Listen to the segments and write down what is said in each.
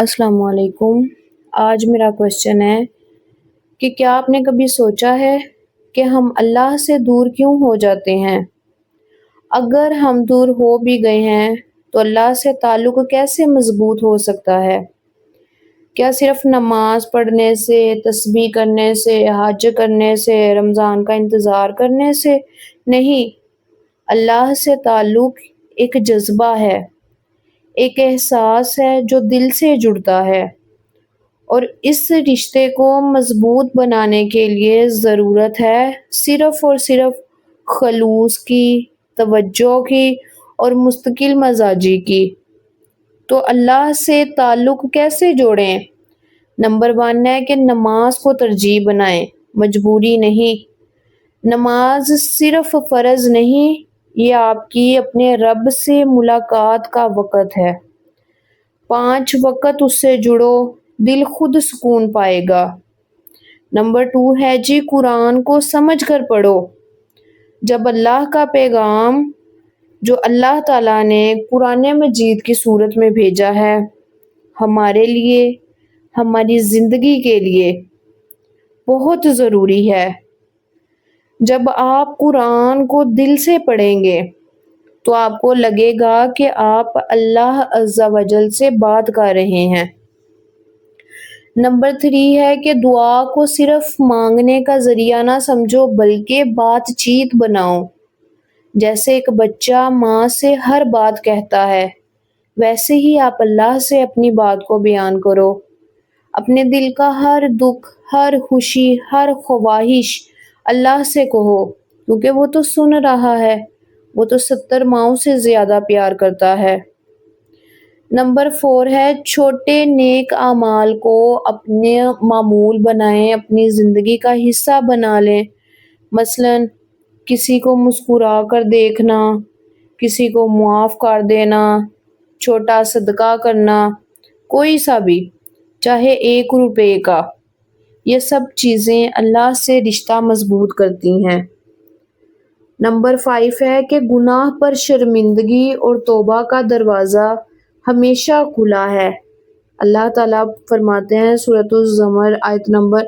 السلام علیکم۔ آج میرا کوشچن ہے کہ کیا آپ نے کبھی سوچا ہے کہ ہم اللہ سے دور کیوں ہو جاتے ہیں؟ اگر ہم دور ہو بھی گئے ہیں تو اللہ سے تعلق کیسے مضبوط ہو سکتا ہے؟ کیا صرف نماز پڑھنے سے، تسبیح کرنے سے، حج کرنے سے، رمضان کا انتظار کرنے سے؟ نہیں، اللہ سے تعلق ایک جذبہ ہے، ایک احساس ہے جو دل سے جڑتا ہے، اور اس رشتے کو مضبوط بنانے کے لیے ضرورت ہے صرف اور صرف خلوص کی، توجہ کی اور مستقل مزاجی کی۔ تو اللہ سے تعلق کیسے جوڑیں؟ نمبر 1 ہے کہ نماز کو ترجیح بنائیں، مجبوری نہیں۔ نماز صرف فرض نہیں، یہ آپ کی اپنے رب سے ملاقات کا وقت ہے۔ 5 وقت اس سے جڑو، دل خود سکون پائے گا۔ نمبر 2 ہے جی قرآن کو سمجھ کر پڑھو۔ جب اللہ کا پیغام جو اللہ تعالیٰ نے قرآن مجید کی صورت میں بھیجا ہے ہمارے لیے، ہماری زندگی کے لیے بہت ضروری ہے۔ جب آپ قرآن کو دل سے پڑھیں گے تو آپ کو لگے گا کہ آپ اللہ عز و جل سے بات کر رہے ہیں۔ نمبر 3 ہے کہ دعا کو صرف مانگنے کا ذریعہ نہ سمجھو بلکہ بات چیت بناؤ۔ جیسے ایک بچہ ماں سے ہر بات کہتا ہے، ویسے ہی آپ اللہ سے اپنی بات کو بیان کرو۔ اپنے دل کا ہر دکھ، ہر خوشی، ہر خواہش اللہ سے کہو، کیونکہ وہ تو سن رہا ہے، وہ تو 70 ماؤں سے زیادہ پیار کرتا ہے۔ نمبر 4 ہے چھوٹے نیک اعمال کو اپنے معمول بنائیں، اپنی زندگی کا حصہ بنا لیں۔ مثلاً کسی کو مسکرا کر دیکھنا، کسی کو معاف کر دینا، چھوٹا صدقہ کرنا، کوئی سا بھی، چاہے 1 روپے کا، یہ سب چیزیں اللہ سے رشتہ مضبوط کرتی ہیں۔ نمبر 5 ہے کہ گناہ پر شرمندگی اور توبہ کا دروازہ ہمیشہ کھلا ہے۔ اللہ تعالیٰ فرماتے ہیں سورۃ الزمر آیت نمبر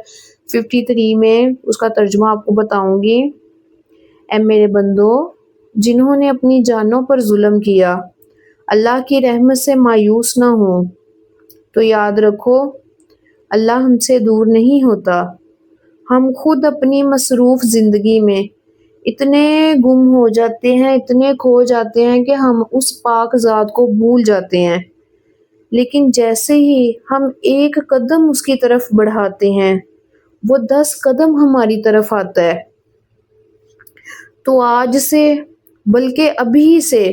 53 میں، اس کا ترجمہ آپ کو بتاؤں گی۔ اے میرے بندو، جنہوں نے اپنی جانوں پر ظلم کیا، اللہ کی رحمت سے مایوس نہ ہو، تو یاد رکھو اللہ ہم سے دور نہیں ہوتا۔ ہم خود اپنی مصروف زندگی میں اتنے گم ہو جاتے ہیں، اتنے کھو جاتے ہیں کہ ہم اس پاک ذات کو بھول جاتے ہیں، لیکن جیسے ہی ہم 1 قدم اس کی طرف بڑھاتے ہیں وہ 10 قدم ہماری طرف آتا ہے۔ تو آج سے، بلکہ ابھی سے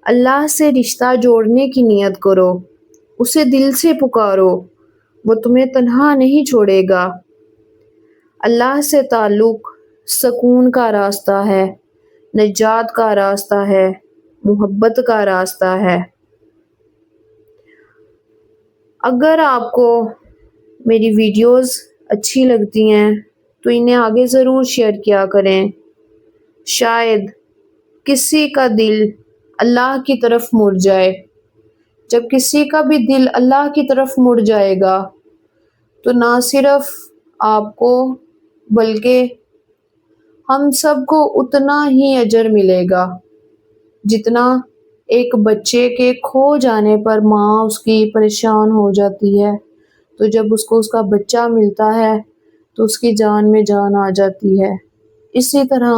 اللہ سے رشتہ جوڑنے کی نیت کرو، اسے دل سے پکارو، وہ تمہیں تنہا نہیں چھوڑے گا۔ اللہ سے تعلق سکون کا راستہ ہے، نجات کا راستہ ہے، محبت کا راستہ ہے۔ اگر آپ کو میری ویڈیوز اچھی لگتی ہیں تو انہیں آگے ضرور شیئر کیا کریں۔ شاید کسی کا دل اللہ کی طرف مڑ جائے۔ جب کسی کا بھی دل اللہ کی طرف مڑ جائے گا تو نہ صرف آپ کو بلکہ ہم سب کو اتنا ہی اجر ملے گا جتنا ایک بچے کے کھو جانے پر ماں اس کی پریشان ہو جاتی ہے، تو جب اس کو اس کا بچہ ملتا ہے تو اس کی جان میں جان آ جاتی ہے۔ اسی طرح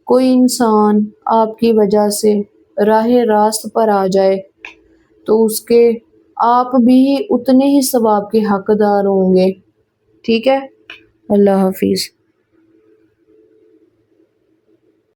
کوئی انسان آپ کی وجہ سے راہ راست پر آ جائے تو اس کے آپ بھی اتنے ہی ثواب کے حقدار ہوں گے۔ ٹھیک ہے؟ اللہ حافظ۔